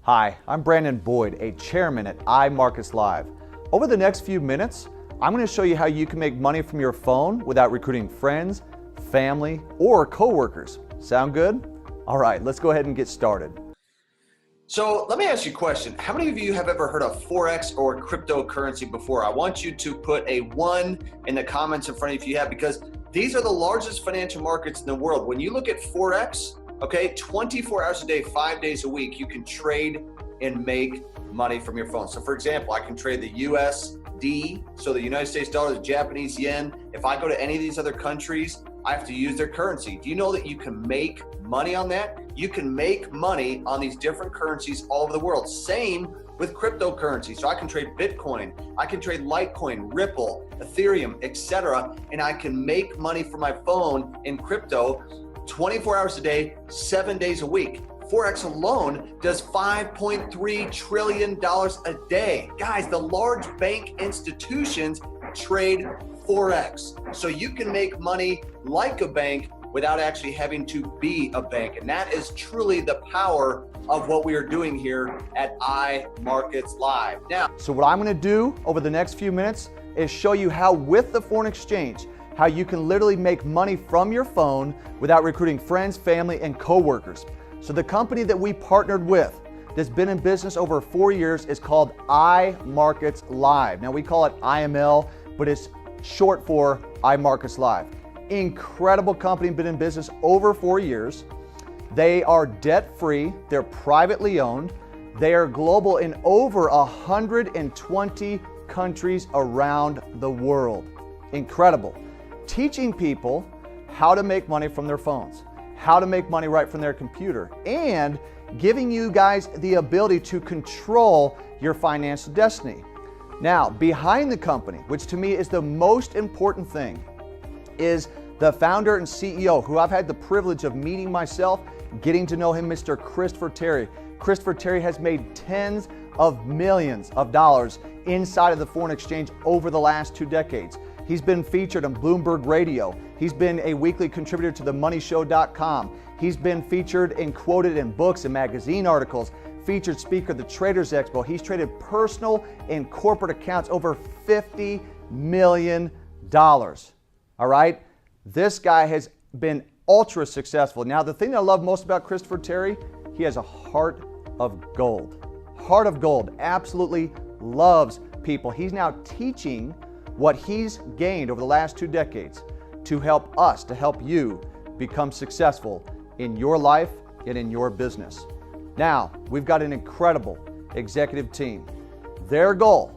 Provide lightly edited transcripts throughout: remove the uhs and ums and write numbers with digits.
Hi, I'm Brandon Boyd, a chairman at iMarketsLive. Over the next few minutes, I'm going to show you how you can make money from your phone without recruiting friends, family, or coworkers. Sound good? All right, let's go ahead and get started. So let me ask you a question. How many of you have ever heard of Forex or cryptocurrency before? I want you to put a 1 in the comments in front of you if you have, because these are the largest financial markets in the world. When you look at Forex, okay, 24 hours a day, 5 days a week, you can trade and make money from your phone. So for example, I can trade the USD, so the United States dollar, the Japanese yen. If I go to any of these other countries, I have to use their currency. Do you know that you can make money on that? You can make money on these different currencies all over the world. Same with cryptocurrency. So I can trade Bitcoin, I can trade Litecoin, Ripple, Ethereum, etc. And I can make money from my phone in crypto 24 hours a day, 7 days a week. Forex alone does $5.3 trillion a day. Guys, the large bank institutions trade Forex. So you can make money like a bank without actually having to be a bank. And that is truly the power of what we are doing here at iMarketsLive. Now, so what I'm going to do over the next few minutes is show you how, with the foreign exchange, how you can literally make money from your phone without recruiting friends, family, and coworkers. So the company that we partnered with that's been in business over 4 years is called iMarketsLive. Now we call it IML, but it's short for iMarketsLive. Incredible company, been in business over 4 years. They are debt-free, they're privately owned, they are global in over 120 countries around the world. Incredible. Teaching people how to make money from their phones, how to make money right from their computer, and giving you guys the ability to control your financial destiny. Now, behind the company, which to me is the most important thing, is the founder and CEO, who I've had the privilege of meeting myself, getting to know him, Mr. Christopher Terry. Christopher Terry has made tens of millions of dollars inside of the foreign exchange over the last 2 decades. He's been featured on Bloomberg Radio. He's been a weekly contributor to themoneyshow.com. He's been featured and quoted in books and magazine articles, featured speaker at the Traders Expo. He's traded personal and corporate accounts over $50 million. All right? This guy has been ultra successful. Now, the thing that I love most about Christopher Terry, he has a heart of gold. Heart of gold. Absolutely loves people. He's now teaching what he's gained over the last 2 decades to help us, to help you become successful in your life and in your business. Now, we've got an incredible executive team. Their goal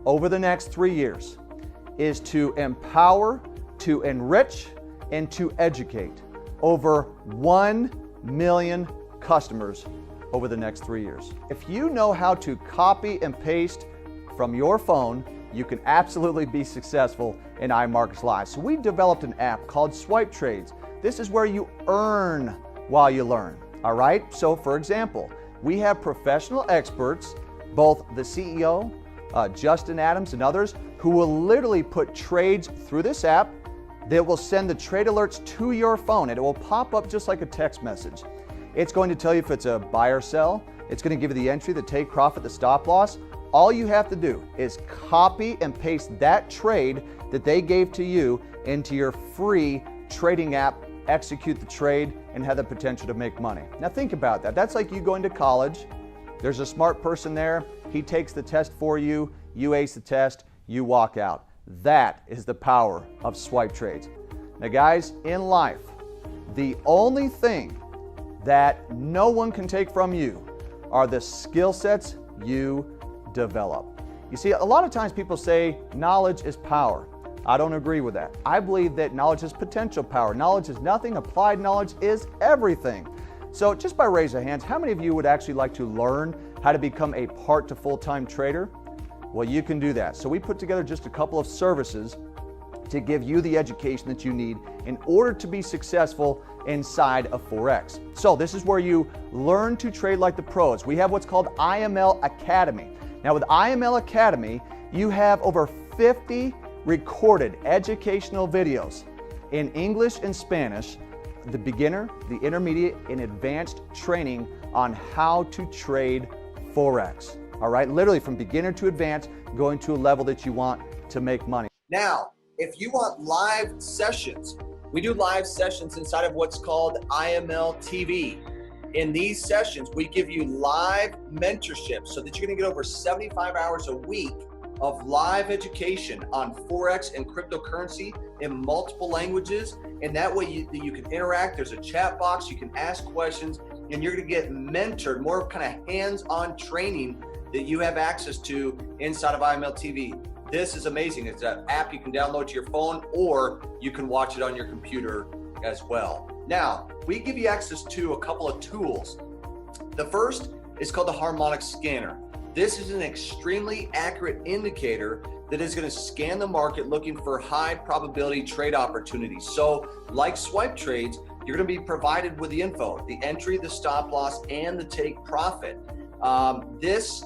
over the next 3 years is to empower, to enrich, and to educate over 1 million customers over the next 3 years. If you know how to copy and paste from your phone, you can absolutely be successful in iMarketsLive. So we developed an app called Swipe Trades. This is where you earn while you learn. All right? So for example, we have professional experts, both the CEO, Justin Adams, and others, who will literally put trades through this app that will send the trade alerts to your phone, and it will pop up just like a text message. It's going to tell you if it's a buy or sell. It's going to give you the entry, the take profit, the stop loss. All you have to do is copy and paste that trade that they gave to you into your free trading app, execute the trade, and have the potential to make money. Now think about that. That's like you going to college. There's a smart person there. He takes the test for you. You ace the test. You walk out. That is the power of Swipe Trades. Now guys, in life, the only thing that no one can take from you are the skill sets you develop. You see, a lot of times people say knowledge is power. I don't agree with that. I believe that knowledge is potential power. Knowledge is nothing. Applied knowledge is everything. So just by raise of hands, how many of you would actually like to learn how to become a part to full-time trader? Well, you can do that. So we put together just a couple of services to give you the education that you need in order to be successful inside of Forex. So this is where you learn to trade like the pros. We have what's called IML Academy. Now with IML Academy, you have over 50 recorded educational videos in English and Spanish, the beginner, the intermediate, and advanced training on how to trade 4X. All right, literally from beginner to advanced, going to a level that you want to make money. Now, if you want live sessions, we do live sessions inside of what's called IML TV. In these sessions, we give you live mentorship so that you're gonna get over 75 hours a week of live education on Forex and cryptocurrency in multiple languages. And that way you can interact. There's a chat box, you can ask questions, and you're gonna get mentored, more kind of hands-on training that you have access to inside of IML TV. This is amazing. It's an app you can download to your phone, or you can watch it on your computer as well. Now, we give you access to a couple of tools. The first is called the harmonic scanner. This is an extremely accurate indicator that is going to scan the market looking for high probability trade opportunities. So like swipe trades, you're going to be provided with the info, the entry, the stop loss, and the take profit. This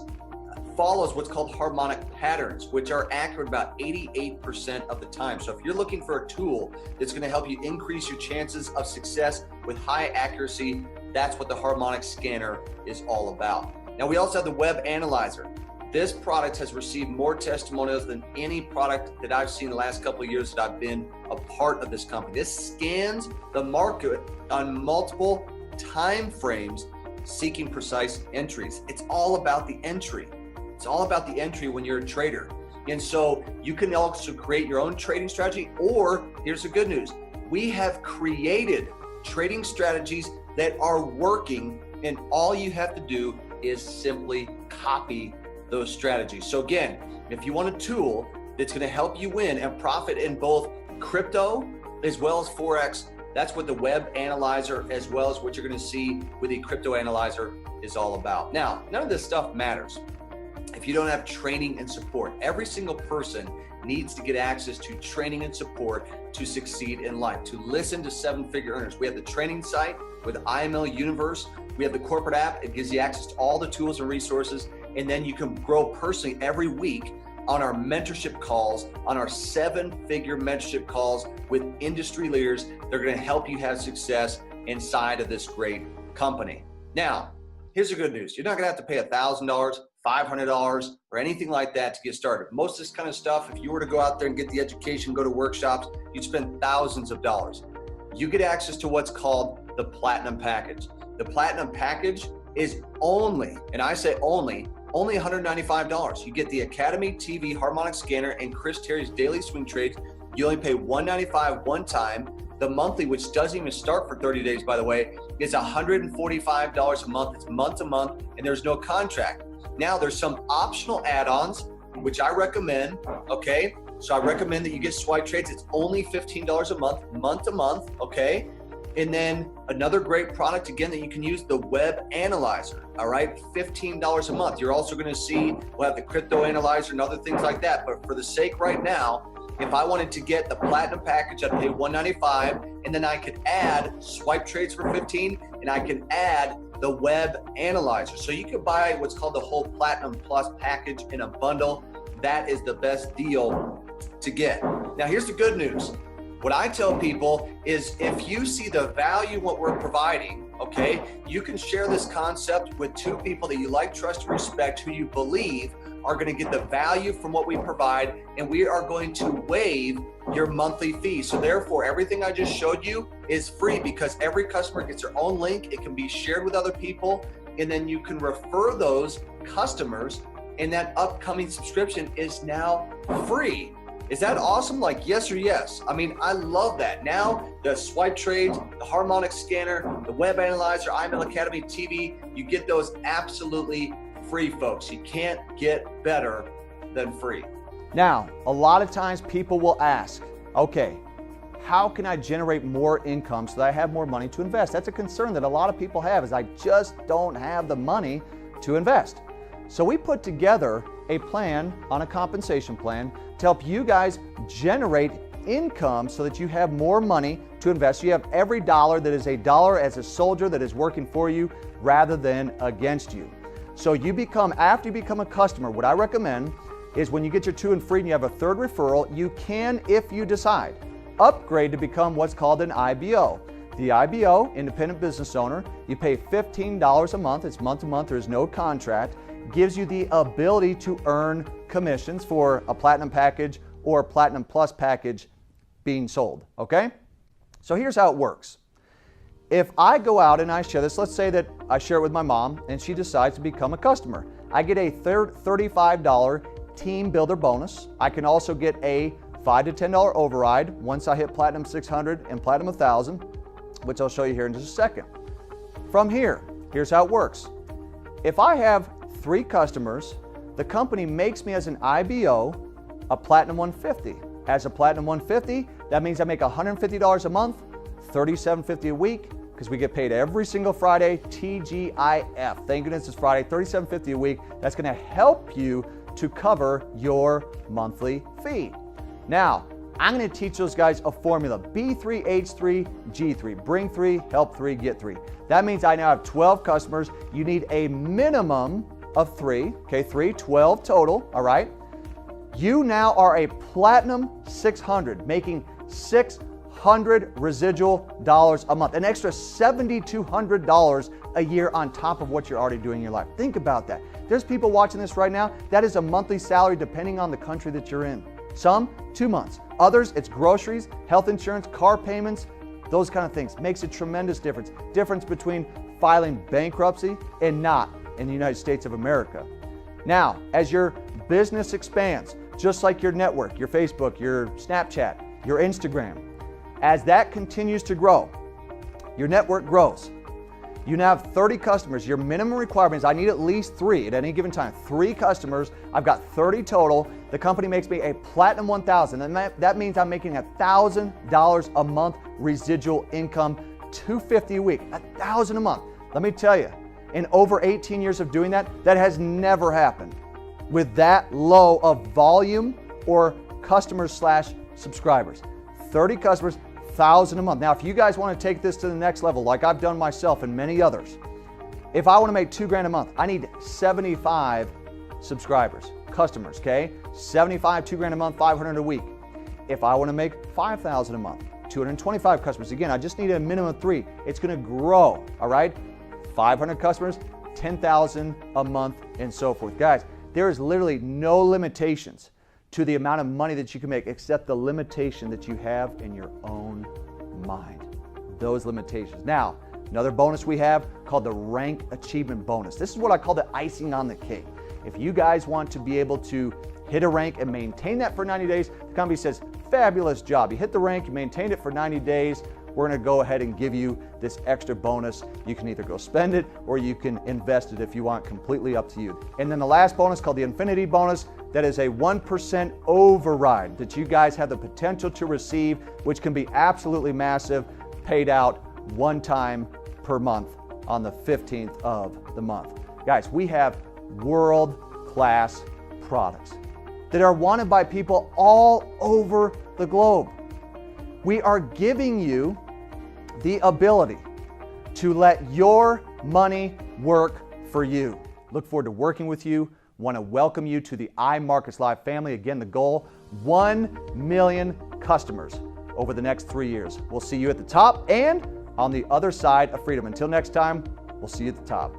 follows what's called harmonic patterns, which are accurate about 88% of the time. So if you're looking for a tool that's going to help you increase your chances of success with high accuracy, that's what the harmonic scanner is all about. Now, we also have the web analyzer. This product has received more testimonials than any product that I've seen in the last couple of years that I've been a part of this company. This scans the market on multiple time frames, seeking precise entries. It's all about the entry. It's all about the entry when you're a trader. And so you can also create your own trading strategy, or here's the good news. We have created trading strategies that are working, and all you have to do is simply copy those strategies. So again, if you want a tool that's going to help you win and profit in both crypto as well as Forex, that's what the web analyzer as well as what you're going to see with the crypto analyzer is all about. Now, none of this stuff matters if you don't have training and support. Every single person needs to get access to training and support to succeed in life, to listen to seven-figure earners. We have the training site with IML Universe. We have the corporate app. It gives you access to all the tools and resources. And then you can grow personally every week on our mentorship calls, on our seven-figure mentorship calls with industry leaders. They're going to help you have success inside of this great company. Now, here's the good news. You're not going to have to pay $1,000, $500, or anything like that to get started. Most of this kind of stuff, if you were to go out there and get the education, go to workshops, you'd spend thousands of dollars. You get access to what's called the Platinum Package. The Platinum Package is only, and I say only $195. You get the Academy TV harmonic scanner and Chris Terry's daily swing trades. You only pay $195 one time. The monthly, which doesn't even start for 30 days, by the way, is $145 a month. It's month to month, and there's no contract. Now, there's some optional add-ons, which I recommend, okay? So I recommend that you get swipe trades. It's only $15 a month to month, okay? And then another great product, again, that you can use, the web analyzer, all right? $15 a month. You're also gonna see, we'll have the crypto analyzer and other things like that. But for the sake right now, if I wanted to get the Platinum Package, I'd pay $195, and then I could add swipe trades for $15, and I can add the web analyzer. So you could buy what's called the whole Platinum Plus package in a bundle. That is the best deal to get. Now, here's the good news. What I tell people is if you see the value in what we're providing, okay, you can share this concept with two people that you like, trust, and respect, who you believe are going to get the value from what we provide, and we are going to waive your monthly fee. So therefore, everything I just showed you is free because every customer gets their own link. It can be shared with other people, and then you can refer those customers, and that upcoming subscription is now free. Is that awesome? Like, yes or yes? I mean, I love that. Now, the swipe trades, the harmonic scanner, the web analyzer, IML Academy TV, you get those absolutely free, folks. You can't get better than free. Now, a lot of times people will ask, okay, how can I generate more income so that I have more money to invest? That's a concern that a lot of people have, is I just don't have the money to invest. So we put together a plan on a compensation plan to help you guys generate income so that you have more money to invest. You have every dollar that is a dollar as a soldier that is working for you rather than against you. So you become, after you become a customer, what I recommend is when you get your 2 and free and you have a third referral, you can, if you decide, upgrade to become what's called an IBO. the IBO, independent business owner. You pay $15 a month. It's month to month. There's no contract. Gives you the ability to earn commissions for a platinum package or platinum plus package being sold, okay? So here's how it works. If I go out and I share this, let's say that I share it with my mom and she decides to become a customer. I get a $35 team builder bonus. I can also get a $5 to $10 override once I hit Platinum 600 and Platinum 1000, which I'll show you here in just a second. From here, here's how it works. If I have 3 customers, the company makes me as an IBO a Platinum 150. As a Platinum 150, that means I make $150 a month, $37.50 a week, because we get paid every single Friday, TGIF. Thank goodness it's Friday, $37.50 a week. That's going to help you to cover your monthly fee. Now, I'm going to teach those guys a formula, B3, H3, G3, bring 3, help 3, get 3. That means I now have 12 customers. You need a minimum of 3, okay, 3, 12 total, all right? You now are a Platinum 600, making $600 residual dollars a month, an extra $7,200 a year on top of what you're already doing in your life. Think about that. There's people watching this right now, that is a monthly salary depending on the country that you're in. Some, 2 months. Others, it's groceries, health insurance, car payments, those kind of things. Makes a tremendous difference. Difference between filing bankruptcy and not in the United States of America. Now, as your business expands, just like your network, your Facebook, your Snapchat, your Instagram, as that continues to grow, your network grows. You now have 30 customers. Your minimum requirement is I need at least 3 at any given time. 3 customers. I've got 30 total. The company makes me a Platinum 1000. And that means I'm making $1,000 a month residual income, $250 a week, $1,000 a month. Let me tell you, in over 18 years of doing that, that has never happened with that low of volume or customers / subscribers. 30 customers, $1,000 a month. Now, if you guys want to take this to the next level, like I've done myself and many others, if I want to make $2,000 a month, I need 75 subscribers, customers, okay? 75, $2,000 a month, 500 a week. If I want to make $5,000 a month, 225 customers. Again, I just need a minimum of 3. It's going to grow, all right? 500 customers, 10,000 a month, and so forth. Guys, there is literally no limitations to the amount of money that you can make except the limitation that you have in your own mind. Those limitations. Now, another bonus we have called the rank achievement bonus. This is what I call the icing on the cake. If you guys want to be able to hit a rank and maintain that for 90 days, the company says, fabulous job. You hit the rank, you maintained it for 90 days, we're going to go ahead and give you this extra bonus. You can either go spend it or you can invest it if you want, completely up to you. And then the last bonus called the Infinity bonus, that is a 1% override that you guys have the potential to receive, which can be absolutely massive, paid out one time per month on the 15th of the month. Guys, we have world-class products that are wanted by people all over the globe. We are giving you the ability to let your money work for you. Look forward to working with you. Want to welcome you to the iMarketsLive family. Again, the goal, 1 million customers over the next 3 years. We'll see you at the top and on the other side of freedom. Until next time, we'll see you at the top.